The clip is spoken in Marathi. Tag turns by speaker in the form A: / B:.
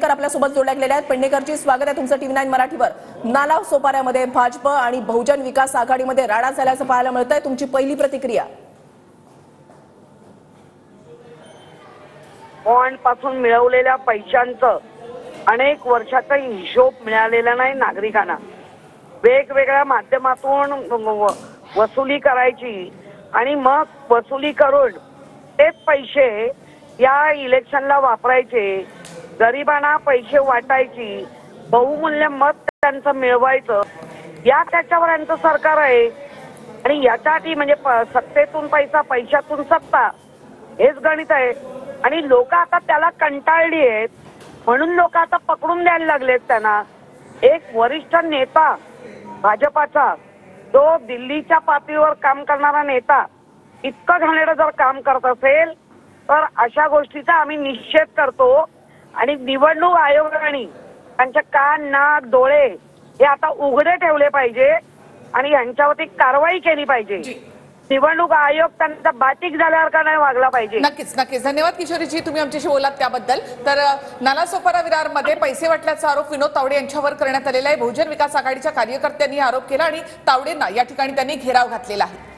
A: पेडणेकर आपल्यासोबत जोडल्या गेलेल्या आहेत। पेडणेकरजी स्वागत आहे तुमचं टीव्ही 9 मराठीवर। नालासोपाऱ्यामध्ये भाजप आणि बहुजन विकास आघाडीमध्ये राडा झाल्याचं पाहायला मिळतंय, तुमची पहिली प्रतिक्रिया?
B: बॉन्ड पासून मिळवलेल्या पैशांचं अनेक वर्षाचा हिशोब मिळालेला नाही नागरिकांना। वेगवेगळ्या माध्यमातून वसुली करायची आणि मग वसुली करून तेच पैसे या इलेक्शनला वापरायचे, गरिबांना पैसे वाटायची, बहुमूल्य मत त्यांचं मिळवायचं, या त्याच्यावर यांचं सरकार आहे। आणि याच्यासाठी म्हणजे सत्तेतून पैसा, पैशातून सत्ता, हेच गणित आहे। आणि लोक आता त्याला कंटाळली आहेत, म्हणून लोक आता पकडून द्यायला लागलेत त्यांना। एक वरिष्ठ नेता भाजपाचा, जो दिल्लीच्या पातळीवर काम करणारा नेता, इतकं घाणेरडं जर काम करत असेल तर अशा गोष्टीचा आम्ही निषेध करतो। आणि निवडणूक आयोगाने त्यांचे कान, नाक, डोळे हे आता उघडे ठेवले पाहिजे आणि यांच्यावरती कारवाई केली पाहिजे। निवडणूक आयोग त्यांचा बाटिक झाल्यावर का नाही वागला पाहिजे।
C: नक्कीच नक्कीच धन्यवाद किशोरीजी, तुम्ही आमच्याशी बोलात त्याबद्दल। तर नालासोपारा विरारमध्ये पैसे वाटल्याचा आरोप विनोद तावडे यांच्यावर करण्यात आलेला आहे। बहुजन विकास आघाडीच्या कार्यकर्त्यांनी आरोप केला आणि तावडेंना या ठिकाणी त्यांनी घेराव घातलेला आहे।